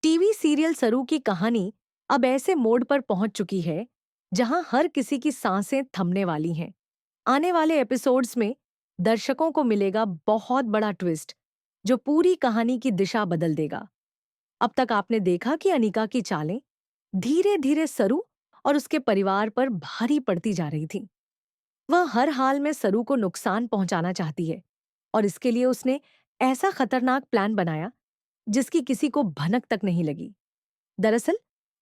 TV serial सरू की कहानी अब ऐसे मोड़ पर पहुंच चुकी है जहां हर किसी की सांसें थमने वाली हैं। आने वाले एपिसोड्स में दर्शकों को मिलेगा बहुत बड़ा ट्विस्ट जो पूरी कहानी की दिशा बदल देगा। अब तक आपने देखा कि अनिका की चालें धीरे धीरे सरू और उसके परिवार पर भारी पड़ती जा रही थी। वह हर हाल में सरू को नुकसान पहुंचाना चाहती है और इसके लिए उसने ऐसा खतरनाक प्लान बनाया जिसकी किसी को भनक तक नहीं लगी। दरअसल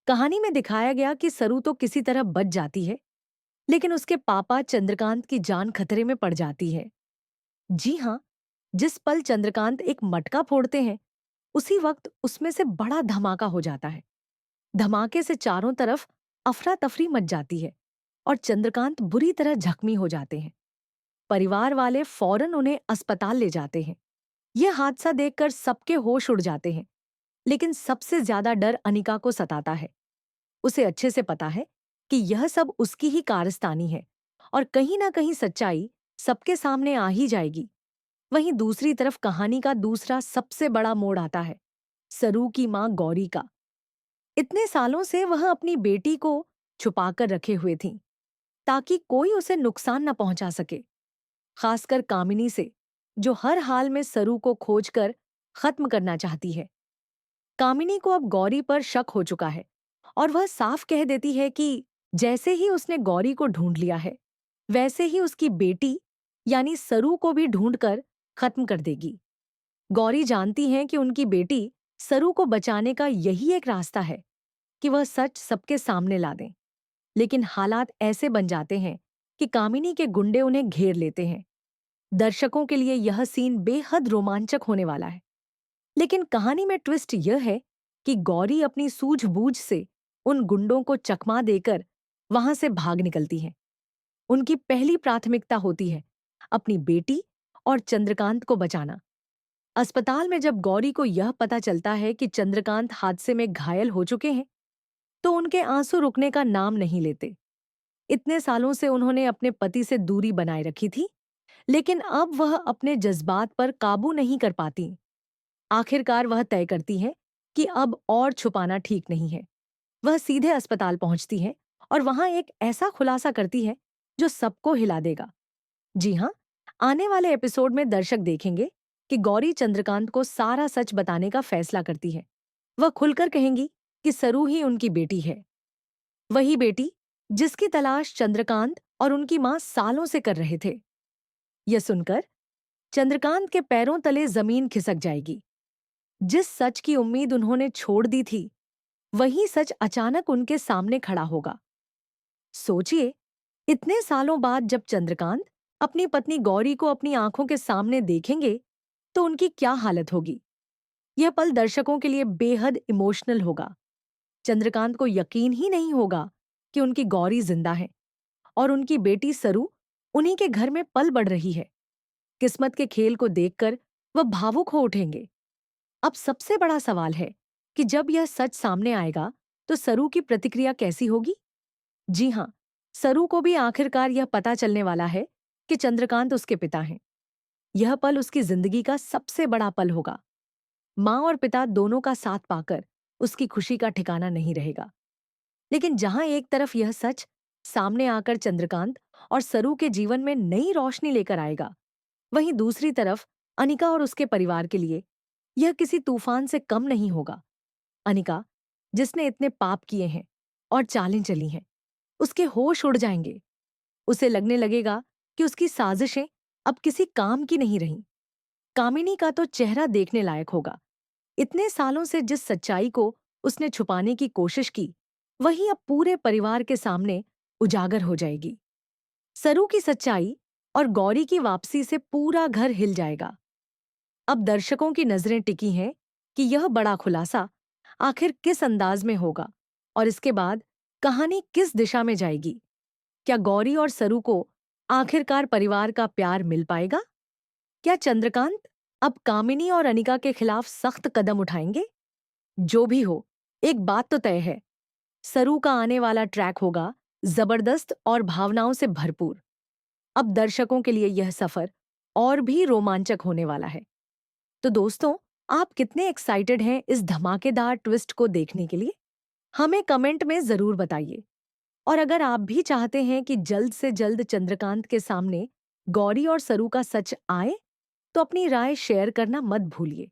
कहानी में दिखाया गया कि सरू तो किसी तरह बच जाती है, लेकिन उसके पापा चंद्रकांत की जान खतरे में पड़ जाती है। जी हाँ, जिस पल चंद्रकांत एक मटका फोड़ते हैं उसी वक्त उसमें से बड़ा धमाका हो जाता है। धमाके से चारों तरफ अफरा तफरी मच जाती है और चंद्रकांत बुरी तरह जख्मी हो जाते हैं। परिवार वाले फौरन उन्हें अस्पताल ले जाते हैं। यह हादसा देखकर सबके होश उड़ जाते हैं, लेकिन सबसे ज्यादा डर अनिका को सताता है। उसे अच्छे से पता है कि यह सब उसकी ही कारस्तानी है और कहीं ना कहीं सच्चाई सबके सामने आ ही जाएगी। वहीं दूसरी तरफ कहानी का दूसरा सबसे बड़ा मोड़ आता है, सरू की मां गौरी का। इतने सालों से वह अपनी बेटी को छुपाकर रखे हुए थी ताकि कोई उसे नुकसान न पहुंचा सके, खासकर कामिनी से, जो हर हाल में सरू को खोजकर खत्म करना चाहती है। कामिनी को अब गौरी पर शक हो चुका है और वह साफ कह देती है कि जैसे ही उसने गौरी को ढूंढ लिया है, वैसे ही उसकी बेटी यानी सरू को भी ढूंढकर खत्म कर देगी। गौरी जानती है कि उनकी बेटी सरू को बचाने का यही एक रास्ता है कि वह सच सबके सामने ला दें। लेकिन हालात ऐसे बन जाते हैं कि कामिनी के गुंडे उन्हें घेर लेते हैं। दर्शकों के लिए यह सीन बेहद रोमांचक होने वाला है। लेकिन कहानी में ट्विस्ट यह है कि गौरी अपनी सूझबूझ से उन गुंडों को चकमा देकर वहां से भाग निकलती है। उनकी पहली प्राथमिकता होती है अपनी बेटी और चंद्रकांत को बचाना। अस्पताल में जब गौरी को यह पता चलता है कि चंद्रकांत हादसे में घायल हो चुके हैं, तो उनके आंसू रुकने का नाम नहीं लेते। इतने सालों से उन्होंने अपने पति से दूरी बनाए रखी थी, लेकिन अब वह अपने जज्बात पर काबू नहीं कर पाती। आखिरकार वह तय करती है कि अब और छुपाना ठीक नहीं है। वह सीधे अस्पताल पहुंचती है और वहां एक ऐसा खुलासा करती है जो सबको हिला देगा। जी हाँ, आने वाले एपिसोड में दर्शक देखेंगे कि गौरी चंद्रकांत को सारा सच बताने का फैसला करती है। वह खुलकर कहेंगी कि सरू ही उनकी बेटी है, वही बेटी जिसकी तलाश चंद्रकांत और उनकी मां सालों से कर रहे थे। यह सुनकर चंद्रकांत के पैरों तले जमीन खिसक जाएगी। जिस सच की उम्मीद उन्होंने छोड़ दी थी, वही सच अचानक उनके सामने खड़ा होगा। सोचिए, इतने सालों बाद जब चंद्रकांत अपनी पत्नी गौरी को अपनी आंखों के सामने देखेंगे, तो उनकी क्या हालत होगी। यह पल दर्शकों के लिए बेहद इमोशनल होगा। चंद्रकांत को यकीन ही नहीं होगा कि उनकी गौरी जिंदा है और उनकी बेटी सरू उन्हीं के घर में पल बढ़ रही है। किस्मत के खेल को देखकर वह भावुक हो उठेंगे। अब सबसे बड़ा सवाल है कि जब यह सच सामने आएगा तो सरू की प्रतिक्रिया कैसी होगी। जी हाँ, सरू को भी आखिरकार यह पता चलने वाला है कि चंद्रकांत उसके पिता हैं। यह पल उसकी जिंदगी का सबसे बड़ा पल होगा। माँ और पिता दोनों का साथ पाकर उसकी खुशी का ठिकाना नहीं रहेगा। लेकिन जहां एक तरफ यह सच सामने आकर चंद्रकांत और सरू के जीवन में नई रोशनी लेकर आएगा, वहीं दूसरी तरफ अनिका और उसके परिवार के लिए यह किसी तूफान से कम नहीं होगा। अनिका, जिसने इतने पाप किए हैं और चालें चली हैं, उसके होश उड़ जाएंगे। उसे लगने लगेगा कि उसकी साजिशें अब किसी काम की नहीं रहीं। कामिनी का तो चेहरा देखने लायक होगा। इतने सालों से जिस सच्चाई को उसने छुपाने की कोशिश की, वही अब पूरे परिवार के सामने उजागर हो जाएगी। सरू की सच्चाई और गौरी की वापसी से पूरा घर हिल जाएगा। अब दर्शकों की नजरें टिकी हैं कि यह बड़ा खुलासा आखिर किस अंदाज में होगा और इसके बाद कहानी किस दिशा में जाएगी। क्या गौरी और सरू को आखिरकार परिवार का प्यार मिल पाएगा? क्या चंद्रकांत अब कामिनी और अनिका के खिलाफ सख्त कदम उठाएंगे? जो भी हो, एक बात तो तय है, सरू का आने वाला ट्रैक होगा जबरदस्त और भावनाओं से भरपूर। अब दर्शकों के लिए यह सफर और भी रोमांचक होने वाला है। तो दोस्तों, आप कितने एक्साइटेड हैं इस धमाकेदार ट्विस्ट को देखने के लिए? हमें कमेंट में ज़रूर बताइए। और अगर आप भी चाहते हैं कि जल्द से जल्द चंद्रकांत के सामने गौरी और सरू का सच आए, तो अपनी राय शेयर करना मत भूलिए।